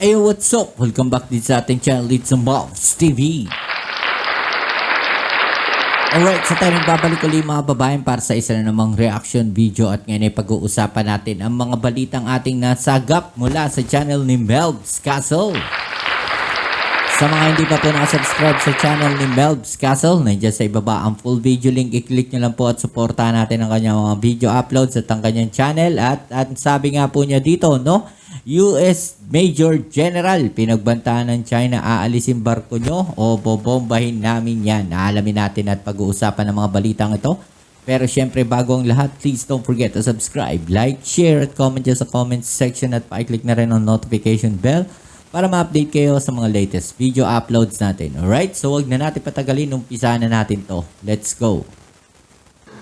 Hey, what's up? Welcome back din sa ating channel, It's Mobs TV. Alright, sa tayo nagbabalik ulit mga babayan para sa isa na namang reaction video at ngayon ay pag-uusapan natin ang mga balitang ating nasagap mula sa channel ni Melbs Castle. Sa mga hindi pa po nakasubscribe sa channel ni Melbs Castle, nandiyan sa ibaba ang full video link. I-click nyo lang po at supportahan natin ang kanyang mga video uploads at ang kanyang channel. At sabi nga po niya dito, no? US Major General, pinagbantaan ng China, aalisin barko nyo o bobombahin namin yan. Aalamin natin at pag-uusapan ng mga balitang ito. Pero syempre bago ang lahat, please don't forget to subscribe, like, share at comment dyan sa comment section at pa-click na rin ang notification bell para ma-update kayo sa mga latest video uploads natin. Alright, so wag na natin patagalin, umpisahan na natin to. Let's go!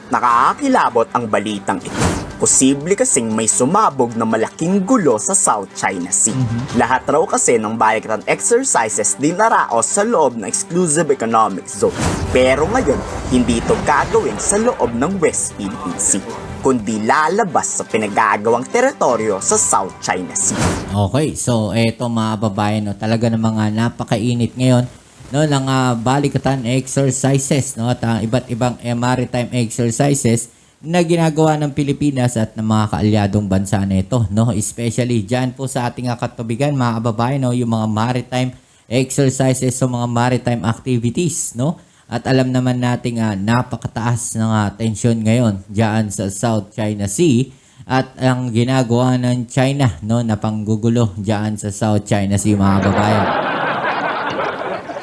Nakakakilabot ang balitang ito. Posible kasing may sumabog na malaking gulo sa South China Sea. Lahat raw kasi ng balikatan exercises dinaraos sa loob ng Exclusive Economic Zone. Pero ngayon, hindi ito gagawin sa loob ng West Philippine Sea, kundi lalabas sa pinagagawang teritoryo sa South China Sea. Okay, so eto mga babayan, no, talaga namang napakainit ngayon, no, ng balikatan exercises, no, at iba't ibang maritime exercises na ginagawa ng Pilipinas at ng mga kaalyadong bansa na ito, no, especially dyan po sa ating katubigan mga kababayan, no, yung mga maritime exercises o mga maritime activities, no, at alam naman natin napakataas ng tensyon ngayon dyan sa South China Sea at ang ginagawa ng China, no, na panggugulo dyan sa South China Sea mga kababayan.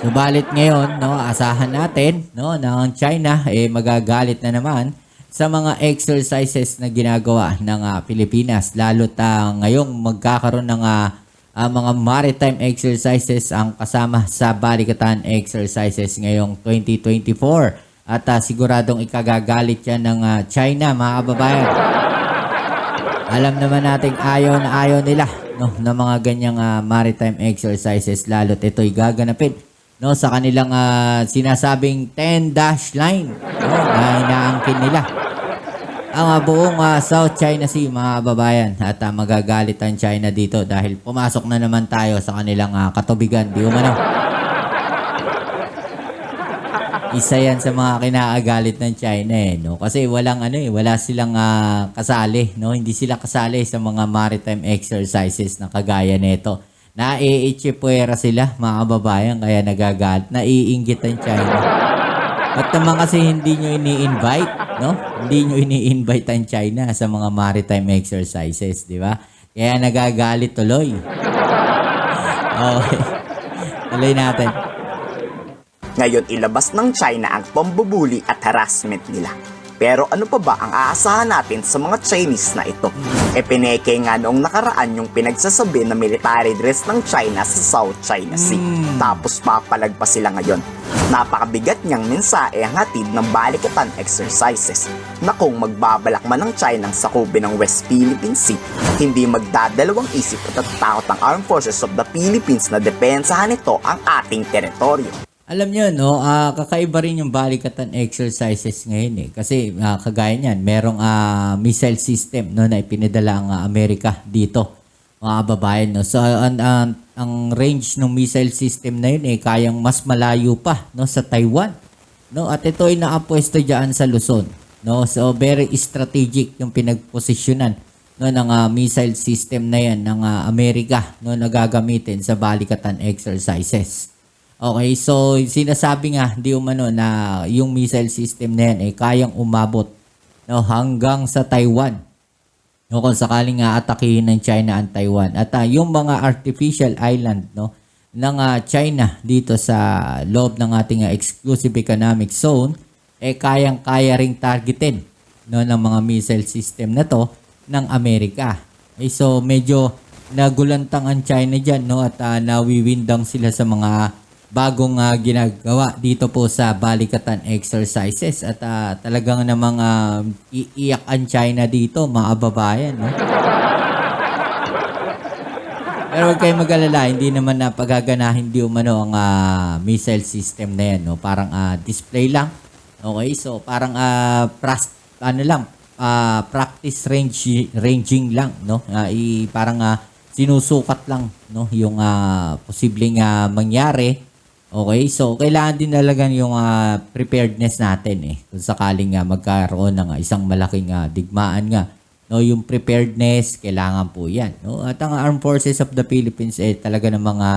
Subalit ngayon, no, asahan natin, no, na ang China magagalit na naman sa mga exercises na ginagawa ng Pilipinas, lalo't ngayong magkakaroon ng mga maritime exercises ang kasama sa balikatan exercises ngayong 2024 at siguradong ikagagalit yan ng China mga kababayan. Alam naman natin ayaw na ayaw nila, no, ng mga ganyang maritime exercises, lalo't ito'y gaganapin, no, sa kanilang sinasabing 10-dash line, no, na inaangkin nila ang buong South China Sea mga kababayan at magagalit ang China dito dahil pumasok na naman tayo sa kanilang katubigan, di umano. Isa yan sa mga kinakagalit ng China no, kasi wala silang kasali, no, hindi sila kasali sa mga maritime exercises na kagaya nito. Naiichipuera sila mga kababayan kaya nagagalit, naiinggit ang China. At naman kasi hindi nyo ini-invite, no? Hindi nyo ini-invite ang China sa mga maritime exercises, di ba? Kaya nagagalit tuloy. Okay. Tuloy natin. Ngayon ilabas ng China ang pambubuli at harassment nila. Pero ano pa ba ang aasahan natin sa mga Chinese na ito? Pineke nga noong nakaraan yung pinagsasabi na military dress ng China sa South China Sea. Tapos papalag pa sila ngayon. Napakabigat niyang mensahe ang hatid ng balikatan exercises na kung magbabalak man ng China ang sakupin ng West Philippine Sea, hindi magdadalawang isip at tatakot ang Armed Forces of the Philippines na depensahan ito ang ating teritoryo. Alam nyo, no, kakaiba rin yung balikatan exercises ngayon kasi kagaya niyan, merong missile system, no, na ipinadala ang Amerika dito, mga kababayan, no. So ang range ng missile system na yun kayang mas malayo pa, no, sa Taiwan, no, at ito ay nakapwesto diyan sa Luzon, no. So very strategic yung pinagposisyonan, no, ng missile system na yan ng Amerika, no, na gagamitin sa balikatan exercises. Okay, so sinasabi nga di umano na yung missile system na yan kayang umabot, no, hanggang sa Taiwan, no, kung sakaling atakihin ng China ang Taiwan. At yung mga artificial island, no, ng China dito sa loob ng ating exclusive economic zone kayang-kaya ring targetin, no, ng mga missile system na to ng Amerika. So medyo nagulantang ang China diyan, no, at nawiwindang sila sa mga bagong ginagawa dito po sa balikatan exercises at talagang namang iiyak ang China dito mga kababayan, no? Pero huwag kayong mag-alala, hindi naman pagaganahin di umano ang missile system na yan, no? Parang display lang. Okay, so parang practice ranging lang, no? Parang sinusukat lang, no, yung posibleng mangyari. Okay, so kailangan din talaga yung preparedness natin kung sakaling magkaroon ng isang malaking digmaan nga. No, yung preparedness, kailangan po yan. No? At ang Armed Forces of the Philippines talaga ng mga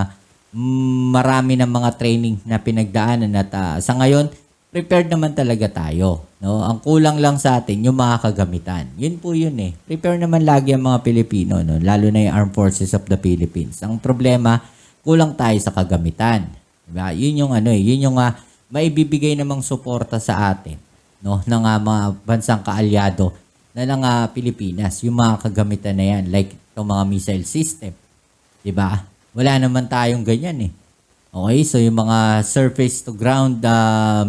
marami ng mga training na pinagdaanan at sa ngayon, prepared naman talaga tayo. No? Ang kulang lang sa atin, yung mga kagamitan. Yun po yun Prepare naman lagi ang mga Pilipino, no? Lalo na yung Armed Forces of the Philippines. Ang problema, kulang tayo sa kagamitan. Diba? Yun yung yun yung maibibigay namang suporta sa atin, no, ng mga bansang kaalyado na ng Pilipinas, yung mga kagamitan na yan, like itong mga missile system. Diba? Wala naman tayong ganyan Okay, so yung mga surface to ground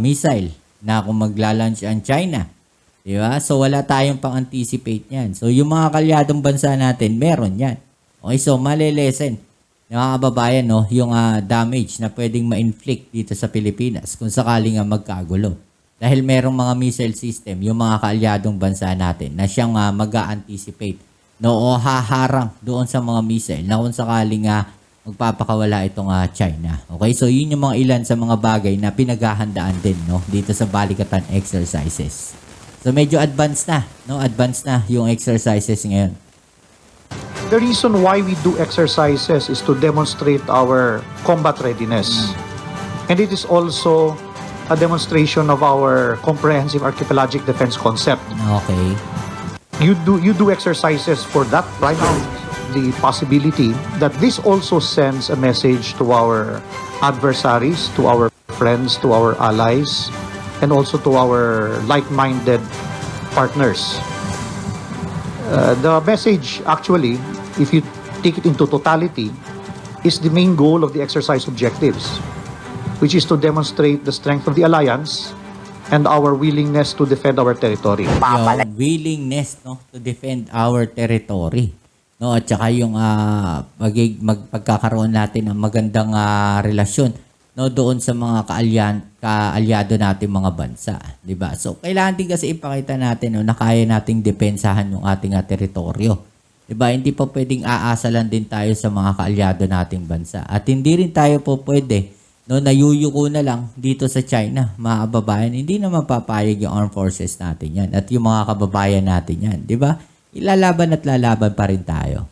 missile na kung magla-launch ang China. Diba? So wala tayong pang-anticipate yan. So yung mga kaalyadong bansa natin, meron yan. Okay, so malilesen mga kababayan, no, yung damage na pwedeng ma-inflict dito sa Pilipinas kung sakaling magkagulo. Dahil merong mga missile system, yung mga kaalyadong bansa natin na siyang mag-a-anticipate, no, o haharang doon sa mga missile na kung sakaling magpapakawala itong China. Okay, so yun yung mga ilan sa mga bagay na pinaghahandaan din, no, dito sa balikatan exercises. So medyo advanced na, no, advanced na yung exercises ngayon. The reason why we do exercises is to demonstrate our combat readiness. And it is also a demonstration of our comprehensive archipelagic defense concept. Okay. You do exercises for that, right? Now, the possibility that this also sends a message to our adversaries, to our friends, to our allies, and also to our like-minded partners. The message, actually, if you take it into totality, is the main goal of the exercise objectives, which is to demonstrate the strength of the alliance and our willingness to defend our territory. Yung willingness, no, to defend our territory. No, at saka yung pagkakaroon natin ng magandang relasyon, no, doon sa mga kaalyado natin mga bansa, 'di ba? So kailangan din kasi ipakita natin, no, na kaya nating depensahan yung ating teritoryo. 'Di ba? Hindi pa pwedeng aasa lang din tayo sa mga kaalyado nating bansa. At hindi rin tayo po pwede, no, nayuyuko na lang dito sa China, mga kababayan. Hindi naman papayag yung armed forces natin 'yan at yung mga kababayan natin 'yan, 'di ba? Ilalaban at lalaban pa rin tayo.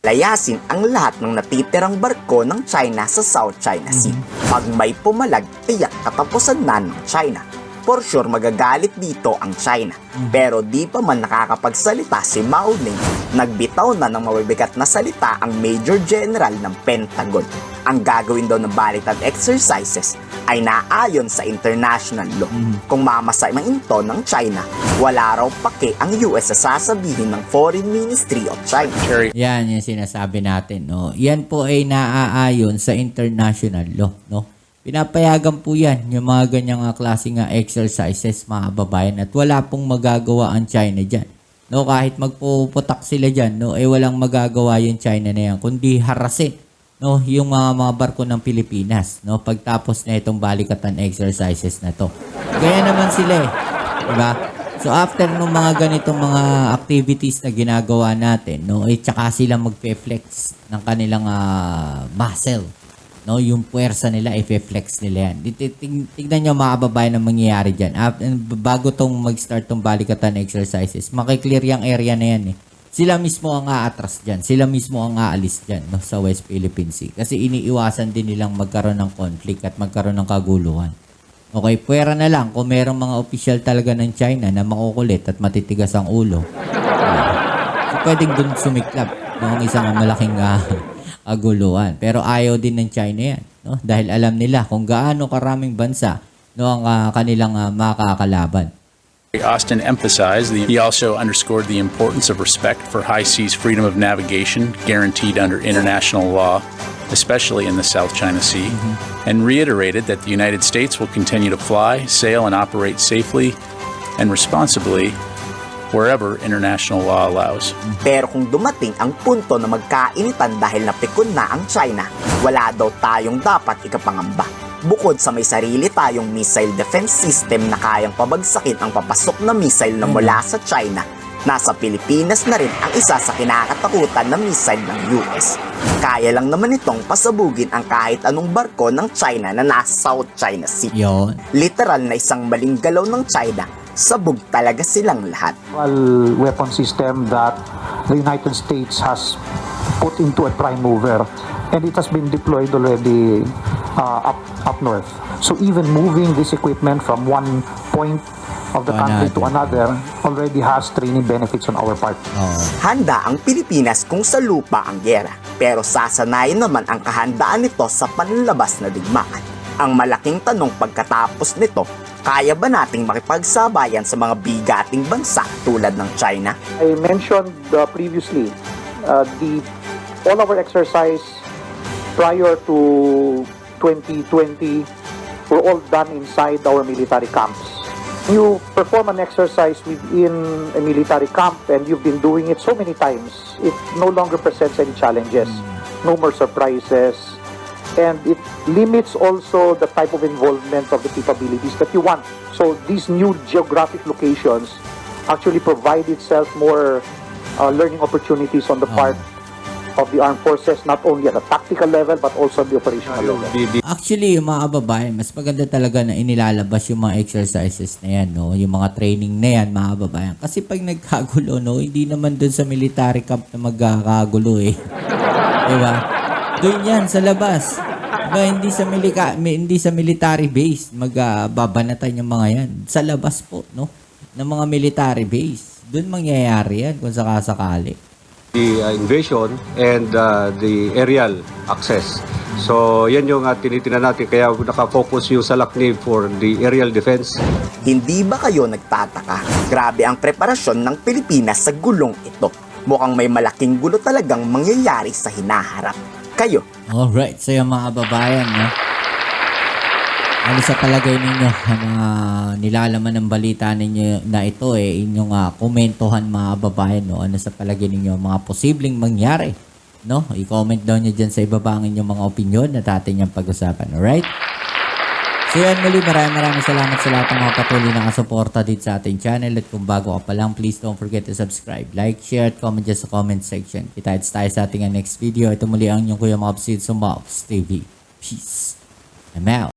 Layasin ang lahat ng natitirang barko ng China sa South China Sea. Pag may pumalag, tiyak katapusan na ng China. For sure magagalit dito ang China. Pero di pa man nakakapagsalita si Mao Ning, nagbitaw na ng mabibigat na salita ang Major General ng Pentagon. Ang gagawin daw ng baliktad exercises ay naayon sa international law. Kung mamasay man ito ng China, wala raw pake ang US sa sasabihin ng Foreign Ministry of China. Yan yung sinasabi natin, no. Yan po ay naaayon sa international law, no. Pinapayagan po yan, yung mga ganyang klaseng exercises, mga kababayan, at wala pong magagawa ang China dyan. No, kahit magpuputak sila dyan, no, walang magagawa yung China na yan, kundi harasin, no, yung mga barko ng Pilipinas, no, pagtapos na itong balikatan exercises na to. Gaya naman sila diba? So after nung mga ganitong mga activities na ginagawa natin, no, tsaka sila magpe-flex ng kanilang muscle. No, yung puwersa nila, i-flex nila yan. Tignan nyo mga kababayan ang mangyayari dyan. Bago tong mag-start tong balikatan exercises, makiklear yung area na yan Sila mismo ang aatras dyan. Sila mismo ang aalis dyan, no, sa West Philippine Sea. Kasi iniiwasan din nilang magkaroon ng conflict at magkaroon ng kaguluhan. Okay, puwera na lang kung merong mga official talaga ng China na makukulit at matitigas ang ulo. So, pwedeng dun sumiklab ng isang malaking aguluhan. Pero ayaw din ng China yan, no? Dahil alam nila kung gaano karaming bansa, no, ang kanilang makakalaban. Austin emphasized, he also underscored the importance of respect for high seas freedom of navigation guaranteed under international law, especially in the South China Sea, and reiterated that the United States will continue to fly, sail, and operate safely and responsibly wherever international law allows. Pero kung dumating ang punto na magkainitan dahil napikon na ang China, wala daw tayong dapat ikapangamba. Bukod sa may sarili tayong missile defense system na kayang pabagsakin ang papasok na missile na mula sa China, Nasa Pilipinas na rin ang isa sa kinakatakutan na missile ng US. Kaya lang naman itong pasabugin ang kahit anong barko ng China na nasa South China Sea. Yon. Literal na isang maling galaw ng China, sabog talaga silang lahat. Weapon system that the United States has put into a prime mover, and it has been deployed already up north. So even moving this equipment from one point of the country to another already has training benefits on our part. Handa ang Pilipinas kung sa lupa ang giyera, pero sasanayin naman ang kahandaan nito sa panlalabas na digmaan. Ang malaking tanong pagkatapos nito, kaya ba nating makipagsabayan sa mga bigating bansa tulad ng China? I mentioned previously all our exercise prior to 2020 were all done inside our military camps. You perform an exercise within a military camp and you've been doing it so many times, it no longer presents any challenges, no more surprises, and it limits also the type of involvement of the capabilities that you want. So these new geographic locations actually provide itself more learning opportunities on the part of the armed forces, not only at the tactical level but also at the operational level. Actually, yung mga kababayan, mas maganda talaga na inilalabas yung mga exercises na yan, no? Yung mga training na yan, mga kababayan. Kasi pag nagkagulo, no? Hindi naman dun sa military camp na magkakagulo, eh. Diba? Doon yan, sa labas. Diba? Hindi sa military base magbabanatan yung mga yan. Sa labas po, no? Ng mga military base. Doon mangyayari yan kung sakasakali. The invasion and the aerial access. So yan yung tinitingnan natin, kaya nakafocus yung Salaknib for the aerial defense. Hindi ba kayo nagtataka? Grabe ang preparasyon ng Pilipinas sa gulong ito. Mukhang may malaking gulo talagang mangyayari sa hinaharap. Kayo? Alright, so yung mga kababayan, no? Ano sa palagay ninyo ang nilalaman ng balita ninyo na ito inyong komentuhan mga kababayan, no? Ano sa palagay ninyo mga posibleng mangyari, no? I-comment down nyo dyan sa ibaba ang inyong mga opinion at atin yung pag-usapan, alright? So yan muli, maraming salamat sa lahat ng mga patuloy na kasuporta dito sa ating channel, at kung bago ka pa lang, please don't forget to subscribe, like, share, at comment dyan sa comment section. Kita-kits tayo sa ating next video. Ito muli ang inyong Kuya Mobs, sa Mobs TV. Peace. I'm out.